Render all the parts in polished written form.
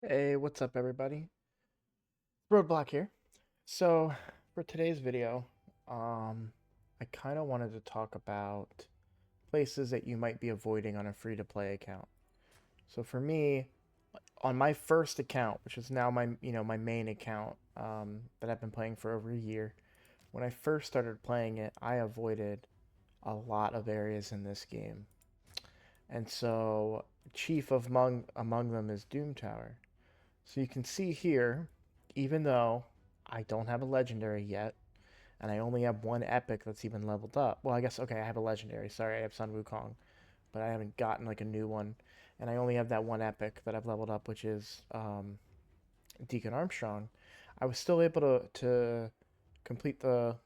Hey, what's up, everybody? Roadblock here. So, for today's video, I kind of wanted to talk about places that you might be avoiding on a free-to-play account. So, for me, on my first account, which is now my main account, that I've been playing for over a year, when I first started playing it, I avoided a lot of areas in this game, and so chief of among them is Doom Tower. So you can see here, even though I don't have a legendary yet, and I only have one epic that's even leveled up. Well, I guess, okay, I have a legendary. Sorry, I have Sun Wukong, but I haven't gotten like a new one. And I only have that one epic that I've leveled up, which is Deacon Armstrong. I was still able to complete the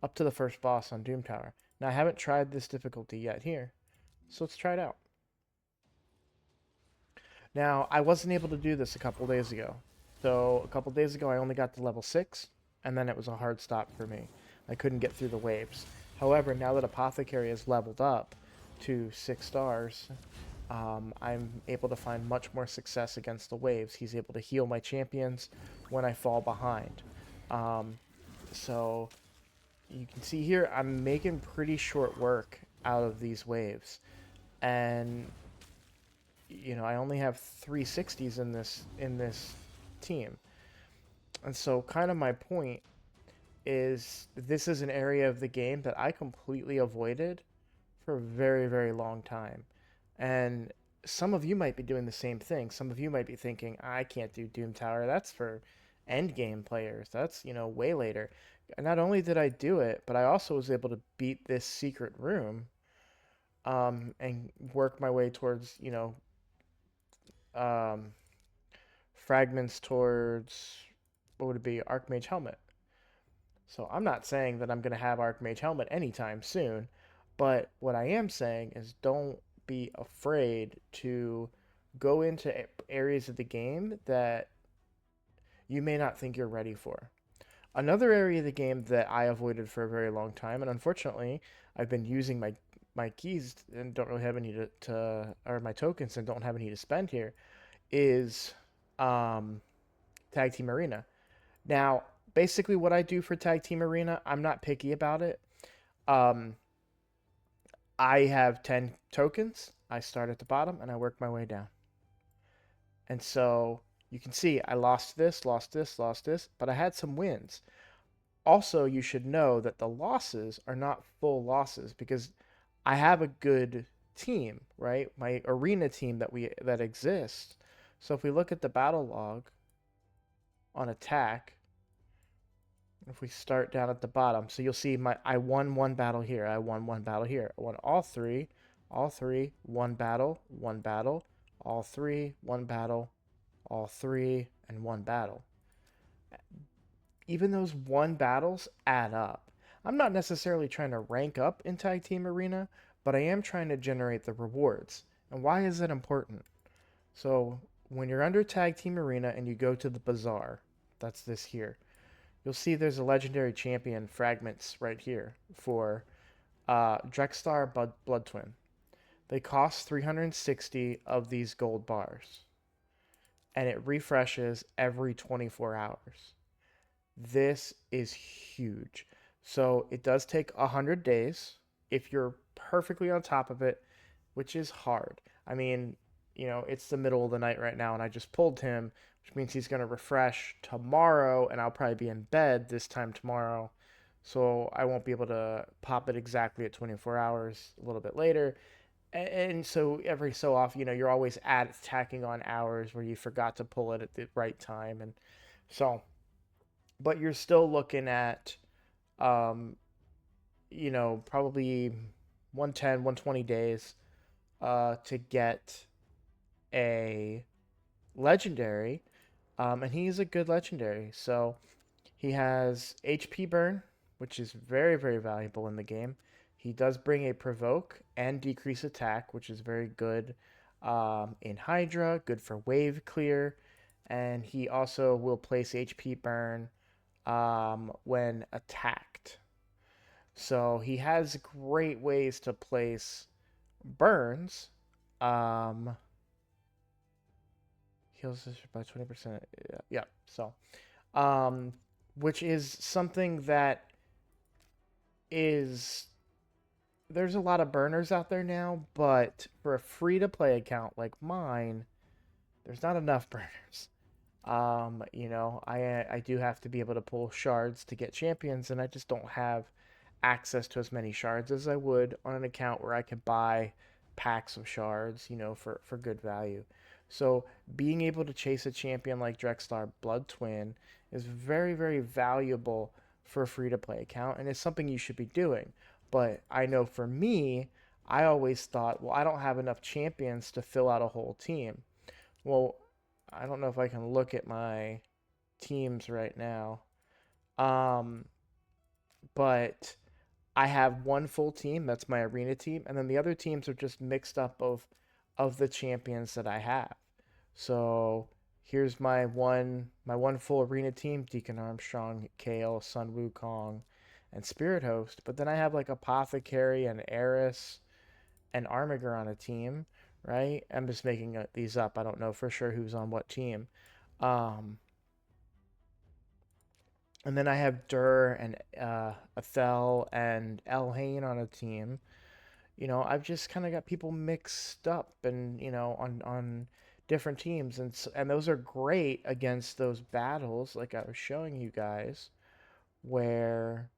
up to the first boss on Doom Tower. Now, I haven't tried this difficulty yet here, so let's try it out. Now, I wasn't able to do this a couple days ago. So, a couple days ago, I only got to level 6, and then it was a hard stop for me. I couldn't get through the waves. However, now that Apothecary is leveled up to 6 stars, I'm able to find much more success against the waves. He's able to heal my champions when I fall behind. Um, so, you can see here, I'm making pretty short work out of these waves. And I only have 360s in this team. And so kind of my point is this is an area of the game that I completely avoided for a very, very long time. And some of you might be doing the same thing. Some of you might be thinking, I can't do Doom Tower. That's for end game players. That's, way later. And not only did I do it, but I also was able to beat this secret room and work my way towards, um, fragments towards what would it be, Archmage Helmet. So I'm not saying that I'm going to have Archmage Helmet anytime soon, but what I am saying is don't be afraid to go into areas of the game that you may not think you're ready for. Another area of the game that I avoided for a very long time, and unfortunately, I've been using my keys and don't really have any or my tokens and don't have any to spend here, is um, Tag Team Arena. Now, basically, what I do for Tag Team Arena, I'm not picky about it. Um, I have 10 tokens. I start at the bottom and I work my way down. And so you can see I lost this, lost this, lost this, but I had some wins. Also, you should know that the losses are not full losses because I have a good team, right? My arena team that exists. So if we look at the battle log on attack, if we start down at the bottom, so you'll see I won one battle here, I won one battle here, I won all three, one battle, all three, one battle, all three, and one battle. Even those one battles add up. I'm not necessarily trying to rank up in Tag Team Arena, but I am trying to generate the rewards. And why is that important? So when you're under Tag Team Arena and you go to the Bazaar, that's this here, you'll see there's a legendary champion fragments right here for Drexstar Blood Twin. They cost 360 of these gold bars, and it refreshes every 24 hours. This is huge. So it does take 100 days if you're perfectly on top of it, which is hard. I mean, it's the middle of the night right now, and I just pulled him, which means he's going to refresh tomorrow, and I'll probably be in bed this time tomorrow. So I won't be able to pop it exactly at 24 hours a little bit later. And so every so often, you're always tacking on hours where you forgot to pull it at the right time. And so, but you're still looking at, um, probably 110, 120 days to get a legendary, and he's a good legendary. So he has HP burn, which is very, very valuable in the game. He does bring a provoke and decrease attack, which is very good in Hydra, good for wave clear, and he also will place HP burn when attacked. So he has great ways to place burns. Um, heals this by 20%. Yeah, yeah. So, um, which is something that is there's a lot of burners out there now, but for a free to play account like mine, there's not enough burners. I do have to be able to pull shards to get champions, and I just don't have access to as many shards as I would on an account where I could buy packs of shards, for good value. So being able to chase a champion like Drexstar Blood Twin is very, very valuable for a free to play account, and it's something you should be doing. But I know for me, I always thought, well, I don't have enough champions to fill out a whole team. Well, I don't know if I can look at my teams right now. Um, but I have one full team, that's my arena team, and then the other teams are just mixed up of the champions that I have. So here's my one full arena team: Deacon Armstrong, Kale, Sun Wukong, and Spirit Host. But then I have like Apothecary and Eris and Armiger on a team, right? I'm just making these up. I don't know for sure who's on what team. Um, and then I have Dur and Athel and Elhain on a team. I've just kind of got people mixed up and on different teams, and those are great against those battles like I was showing you guys, where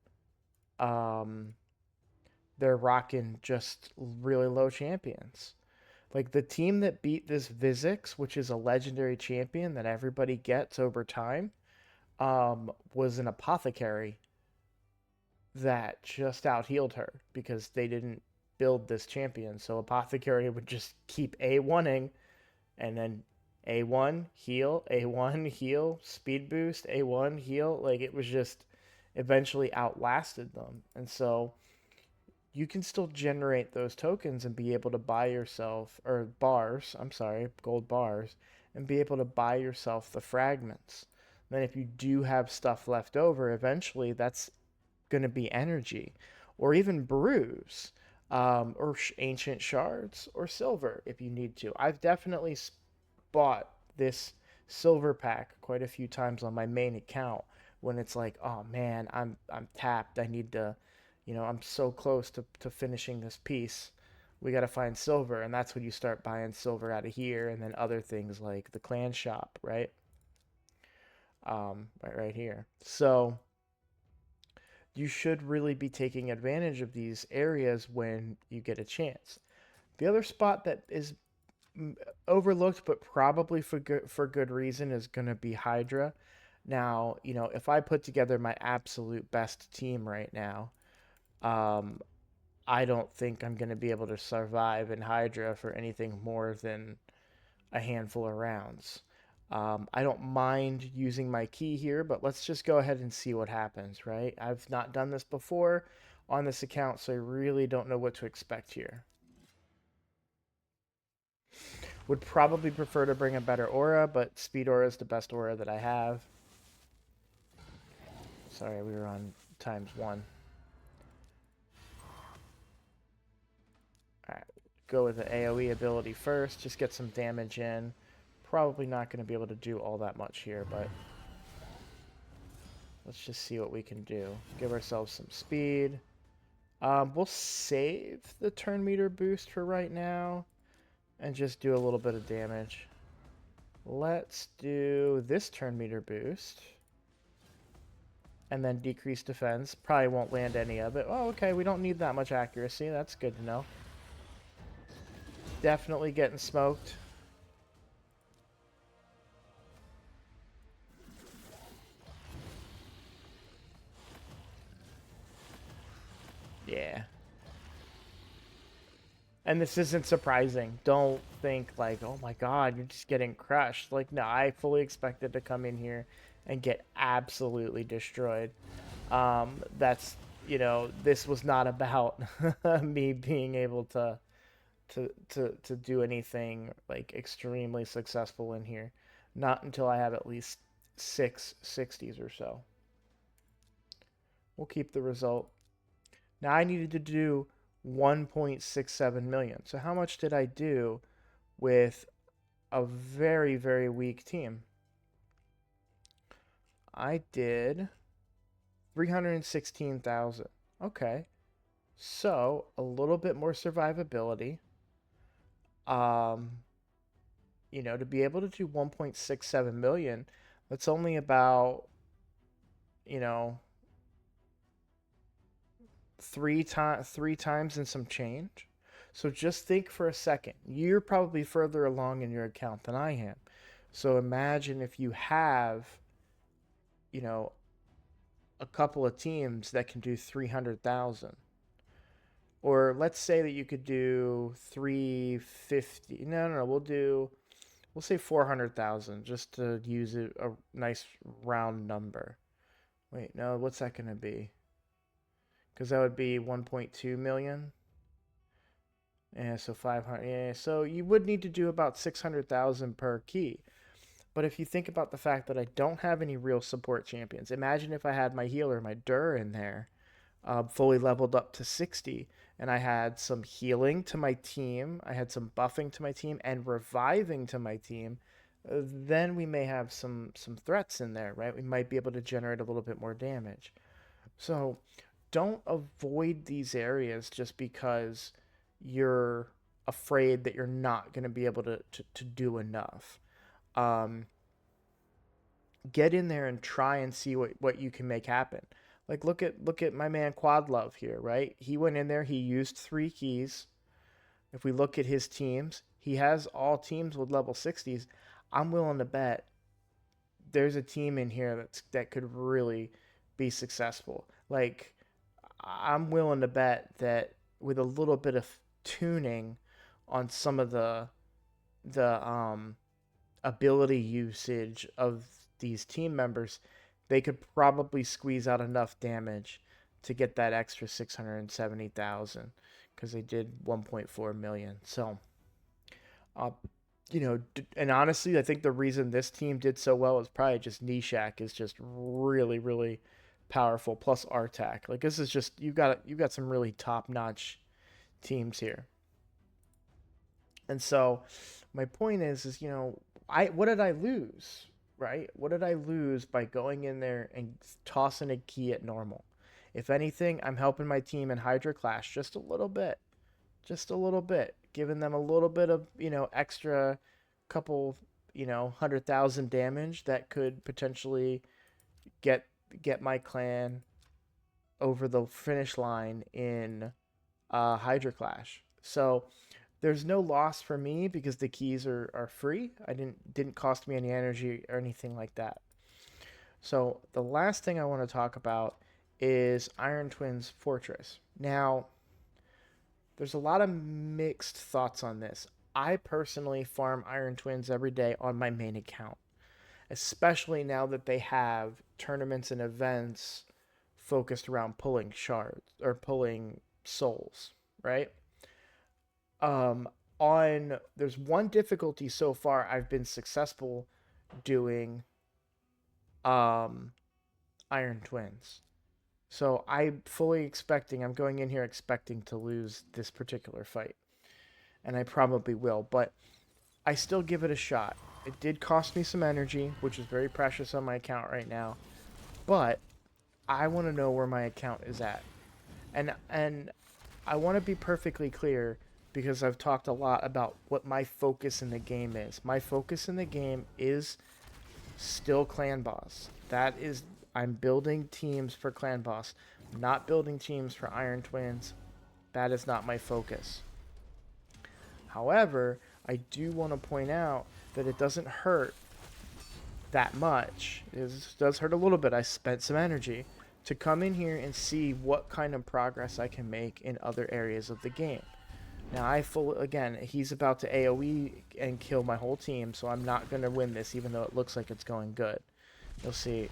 um they're rocking just really low champions. Like the team that beat this Vizix, which is a legendary champion that everybody gets over time, was an apothecary that just out healed her because they didn't build this champion. So apothecary would just keep A1ing and then A1 heal, A1 heal, speed boost, A1 heal. Like it was just eventually outlasted them. And so you can still generate those tokens and be able to buy yourself, or bars, I'm sorry, gold bars, and be able to buy yourself the fragments. Then if you do have stuff left over, eventually that's going to be energy, or even brews, or ancient shards, or silver if you need to. I've definitely bought this silver pack quite a few times on my main account when it's like, oh man, I'm tapped. I need to, I'm so close to finishing this piece. We got to find silver, and that's when you start buying silver out of here, and then other things like the clan shop, right? Right here. So you should really be taking advantage of these areas when you get a chance. The other spot that is overlooked, but probably for good reason, is going to be Hydra. Now, if I put together my absolute best team right now, um, I don't think I'm going to be able to survive in Hydra for anything more than a handful of rounds. I don't mind using my key here, but let's just go ahead and see what happens, right? I've not done this before on this account, so I really don't know what to expect here. Would probably prefer to bring a better aura, but speed aura is the best aura that I have. Sorry, we were on ×1. Alright, go with the AoE ability first, just get some damage in. Probably not going to be able to do all that much here, but let's just see what we can do. Give ourselves some speed. We'll save the turn meter boost for right now and just do a little bit of damage. Let's do this turn meter boost and then decrease defense. Probably won't land any of it. Oh, okay, we don't need that much accuracy. That's good to know. Definitely getting smoked. Yeah. And this isn't surprising. Don't think like, oh my god, you're just getting crushed. Like, no, I fully expected to come in here and get absolutely destroyed. This was not about me being able to do anything like extremely successful in here. Not until I have at least 660s or so. We'll keep the result. Now I needed to do 1.67 million. So how much did I do with a very, very weak team. I did 316,000. Okay. So, a little bit more survivability. Um, to be able to do 1.67 million, that's only about, you know, three times and some change. So just think for a second. You're probably further along in your account than I am. So imagine if you have, you know, a couple of teams that can do 300,000. Or let's say that you could do 350. No, no, no. We'll say 400,000 just to use a nice round number. Wait, no, what's that going to be? Because that would be 1.2 million. Yeah, so 500. Yeah, so you would need to do about 600,000 per key. But if you think about the fact that I don't have any real support champions, imagine if I had my healer, my Dur in there, fully leveled up to 60, and I had some healing to my team, I had some buffing to my team, and reviving to my team. Then we may have some threats in there, right? We might be able to generate a little bit more damage. So don't avoid these areas just because you're afraid that you're not going to be able to do enough. Um, get in there and try and see what you can make happen. Like look at my man Quad Love here, right? He went in there, he used 3 keys. If we look at his teams, he has all teams with level 60s. I'm willing to bet there's a team in here that could really be successful. Like I'm willing to bet that with a little bit of tuning on some of the ability usage of these team members, they could probably squeeze out enough damage to get that extra 670,000 because they did 1.4 million. So, uh, and honestly, I think the reason this team did so well is probably just Nishak is just really, really powerful. Plus Artak, like this is just you got some really top notch teams here. And so, my point is I what did I lose, right? What did I lose by going in there and tossing a key at normal? If anything, I'm helping my team in Hydra Clash just a little bit, giving them a little bit of extra couple 100,000 damage that could potentially get get my clan over the finish line in Hydra Clash. So there's no loss for me because the keys are free. I didn't cost me any energy or anything like that. So the last thing I want to talk about is Iron Twins Fortress. Now, there's a lot of mixed thoughts on this. I personally farm Iron Twins every day on my main account, especially now that they have tournaments and events focused around pulling shards or pulling souls, right? Um, on there's one difficulty so far I've been successful doing um Iron Twins. So I'm going in here expecting to lose this particular fight. And I probably will, but I still give it a shot. It did cost me some energy, which is very precious on my account right now, but I want to know where my account is at. And I want to be perfectly clear because I've talked a lot about what my focus in the game is. My focus in the game is still Clan Boss. I'm building teams for Clan Boss, not building teams for Iron Twins. That is not my focus. However, I do want to point out that it doesn't hurt that much. It does hurt a little bit. I spent some energy to come in here and see what kind of progress I can make in other areas of the game. Now, again, he's about to AoE and kill my whole team, so I'm not going to win this, even though it looks like it's going good. You'll see.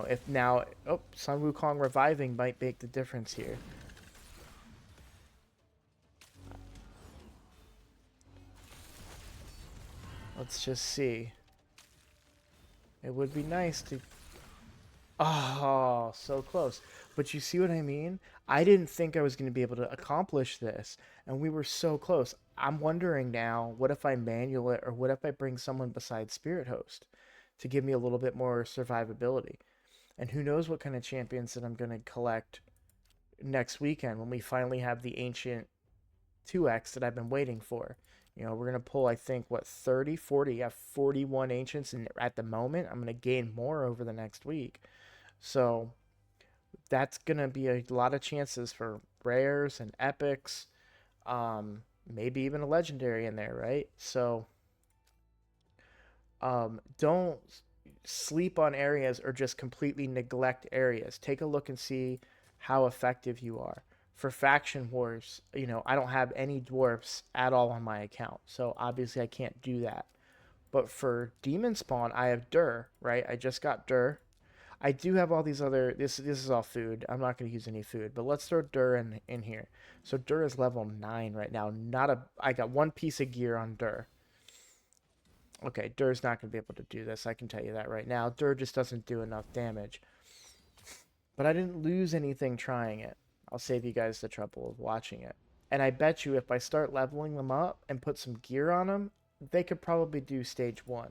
If now, Sun Wukong reviving might make the difference here. Let's just see. It would be nice to... Oh, so close. But you see what I mean? I didn't think I was going to be able to accomplish this, and we were so close. I'm wondering now, what if I manual it, or what if I bring someone besides Spirit Host to give me a little bit more survivability? And who knows what kind of champions that I'm going to collect next weekend when we finally have the ancient 2x that I've been waiting for. We're going to pull, I think, what, 30, 40? Yeah, 41 ancients. And at the moment, I'm going to gain more over the next week. So that's going to be a lot of chances for rares and epics. Maybe even a legendary in there, right? So don't sleep on areas or just completely neglect areas. Take a look and see how effective you are. For faction wars, I don't have any dwarfs at all on my account, so obviously I can't do that. But for demon spawn, I have Dur, right? I just got Dur. I do have all these other. This is all food. I'm not going to use any food, but let's throw Dur in here. So Dur is level 9 right now. Not a. I got one piece of gear on Dur. Okay, Dur's not going to be able to do this. I can tell you that right now. Dur just doesn't do enough damage. But I didn't lose anything trying it. I'll save you guys the trouble of watching it. And I bet you if I start leveling them up and put some gear on them, they could probably do stage 1.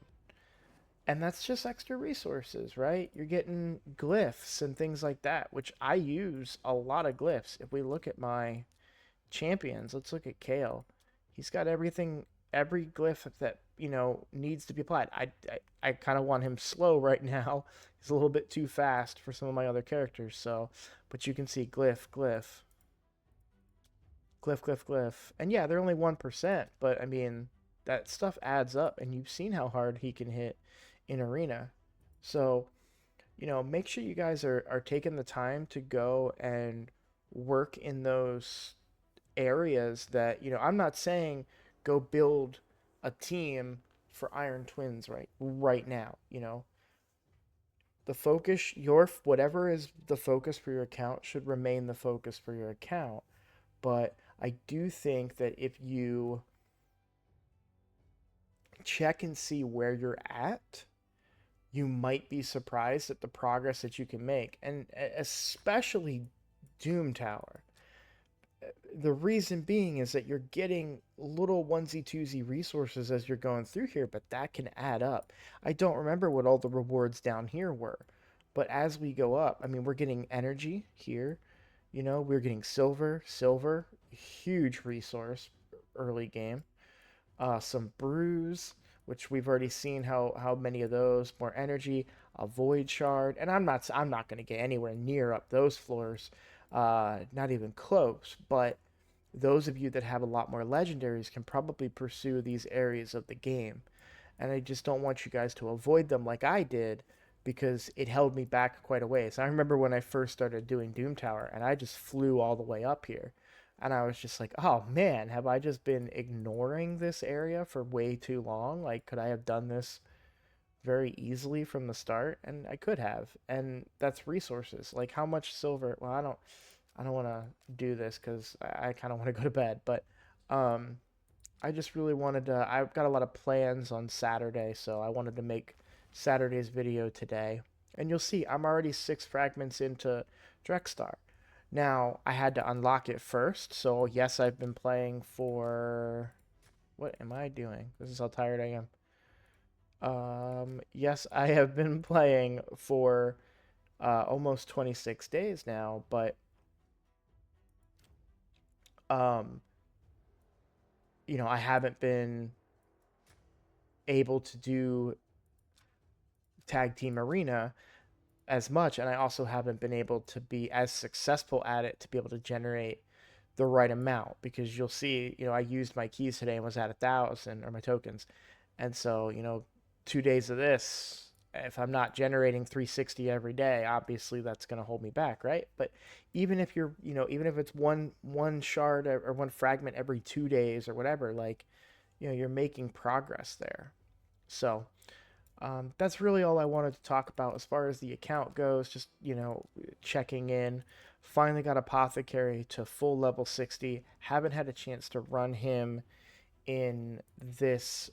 And that's just extra resources, right? You're getting glyphs and things like that, which I use a lot of glyphs. If we look at my champions, let's look at Kale. He's got everything, every glyph that needs to be applied. I kind of want him slow right now. He's a little bit too fast for some of my other characters. So, but you can see glyph, glyph, glyph, glyph, glyph, and yeah, they're only 1%, but I mean that stuff adds up, and you've seen how hard he can hit in arena. So make sure you guys are taking the time to go and work in those areas that, I'm not saying go build a team for Iron Twins right now. The focus, your whatever is the focus for your account should remain the focus for your account. But I do think that if you check and see where you're at, you might be surprised at the progress that you can make. And especially Doom Tower. The reason being is that you're getting little onesie twosie resources as you're going through here, but that can add up. I don't remember what all the rewards down here were, but as we go up, I mean, we're getting energy here. We're getting silver, huge resource early game. Some brews, which we've already seen how many of those. More energy, a void shard, and I'm not going to get anywhere near up those floors, not even close. But those of you that have a lot more legendaries can probably pursue these areas of the game, and I just don't want you guys to avoid them like I did because it held me back quite a ways. I remember when I first started doing Doom Tower, and I just flew all the way up here. And I was just like, oh man, have I just been ignoring this area for way too long? Like, could I have done this very easily from the start? And I could have. And that's resources. Like, how much silver? Well, I don't want to do this because I kind of want to go to bed. But um, I just really wanted to. I've got a lot of plans on Saturday, so I wanted to make Saturday's video today. And you'll see, I'm already 6 fragments into Drexstar. Now, I had to unlock it first, so yes, I've been playing for... What am I doing? This is how tired I am. Yes, I have been playing for almost 26 days now, but um, I haven't been able to do Tag Team Arena as much, and I also haven't been able to be as successful at it to be able to generate the right amount, because you'll see, I used my keys today and was at 1,000, or my tokens, and so 2 days of this, if I'm not generating 360 every day, obviously that's going to hold me back, right? But even if you're, even if it's one shard or one fragment every 2 days or whatever, like, you're making progress there. So that's really all I wanted to talk about as far as the account goes. Just, checking in. Finally got Apothecary to full level 60. Haven't had a chance to run him in this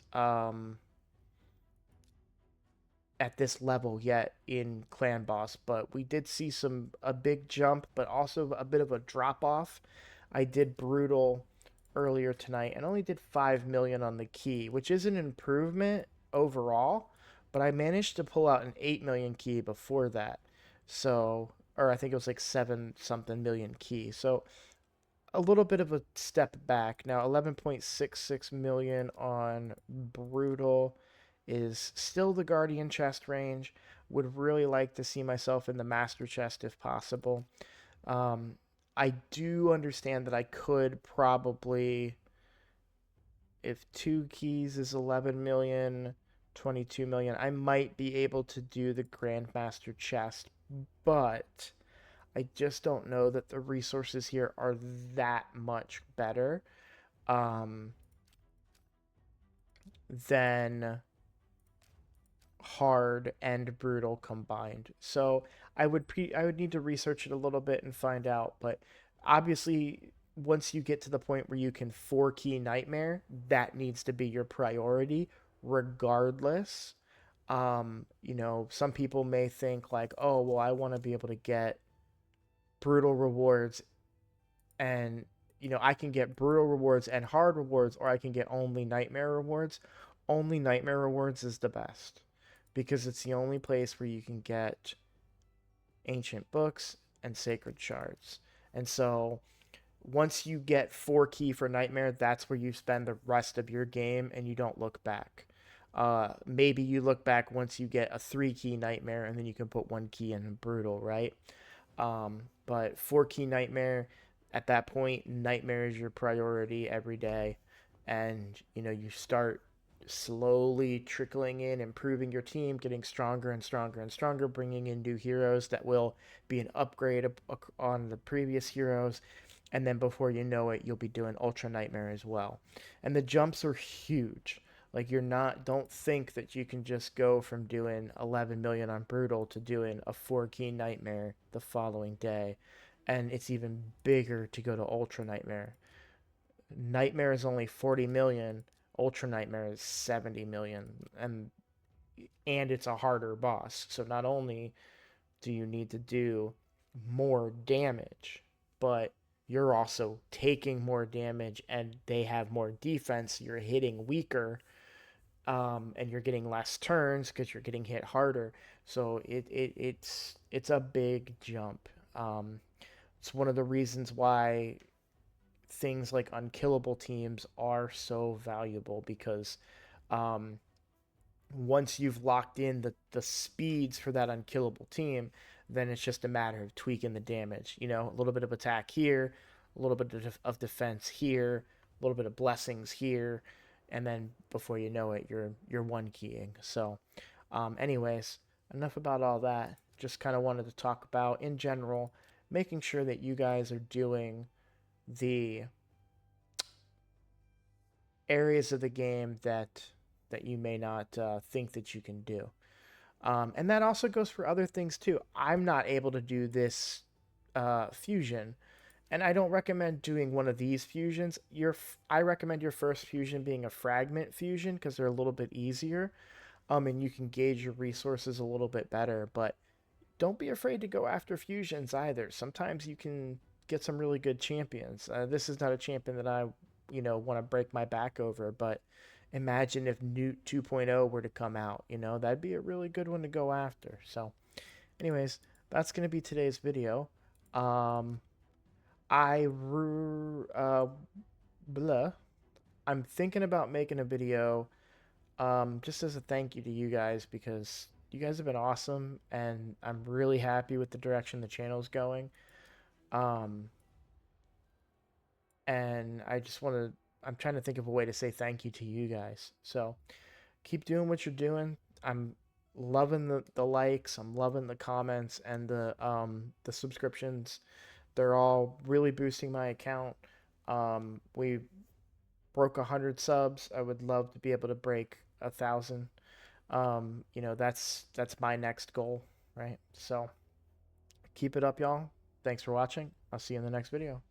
at this level yet in Clan Boss, but we did see a big jump, but also a bit of a drop off. I did brutal earlier tonight and only did 5 million on the key, which is an improvement overall, but I managed to pull out an 8 million key before that. So, or I think it was like 7 something million key. So, a little bit of a step back. Now, 11.66 million on Brutal is still the Guardian chest range. Would really like to see myself in the Master chest if possible. Um, I do understand that I could probably, if two keys is 11 million, 22 million, I might be able to do the Grandmaster chest, but I just don't know that the resources here are that much better um, than hard and brutal combined. So I would need to research it a little bit and find out, but obviously once you get to the point where you can four key nightmare, that needs to be your priority regardless. Some people may think like, "Oh, well, I want to be able to get brutal rewards and I can get brutal rewards and hard rewards, or I can get only nightmare rewards." Only nightmare rewards is the best because it's the only place where you can get ancient books and sacred shards. And so once you get four key for nightmare, that's where you spend the rest of your game and you don't look back. Maybe you look back once you get a three key nightmare and then you can put one key in brutal, right? But four key nightmare, at that point, nightmare is your priority every day. And, you start slowly trickling in, improving your team, getting stronger and stronger and stronger, bringing in new heroes that will be an upgrade on the previous heroes. And then before you know it, you'll be doing Ultra Nightmare as well. And the jumps are huge. Like don't think that you can just go from doing 11 million on Brutal to doing a 4 key Nightmare the following day. And it's even bigger to go to Ultra Nightmare. Nightmare is only 40 million, Ultra Nightmare is 70 million, and it's a harder boss. So not only do you need to do more damage, but you're also taking more damage and they have more defense. You're hitting weaker, and you're getting less turns because you're getting hit harder. So it's a big jump. It's one of the reasons why things like unkillable teams are so valuable because um, once you've locked in the speeds for that unkillable team, then it's just a matter of tweaking the damage. A little bit of attack here, a little bit of defense here, a little bit of blessings here, and then before you know it, you're one keying. So, anyways, enough about all that. Just kind of wanted to talk about in general, making sure that you guys are doing the areas of the game that you may not think that you can do. And that also goes for other things too. I'm not able to do this fusion, and I don't recommend doing one of these fusions. I recommend your first fusion being a fragment fusion because they're a little bit easier, and you can gauge your resources a little bit better. But don't be afraid to go after fusions either. Sometimes you can get some really good champions. This is not a champion that I, want to break my back over, but imagine if Newt 2.0 were to come out, that'd be a really good one to go after. So, anyways, that's going to be today's video. Um, I, blah, I'm thinking about making a video just as a thank you to you guys because you guys have been awesome and I'm really happy with the direction the channel's going. Um, and I'm trying to think of a way to say thank you to you guys. So keep doing what you're doing. I'm loving the likes, I'm loving the comments and the subscriptions. They're all really boosting my account. We broke 100 subs. I would love to be able to break 1,000. That's my next goal, right? So keep it up, y'all. Thanks for watching. I'll see you in the next video.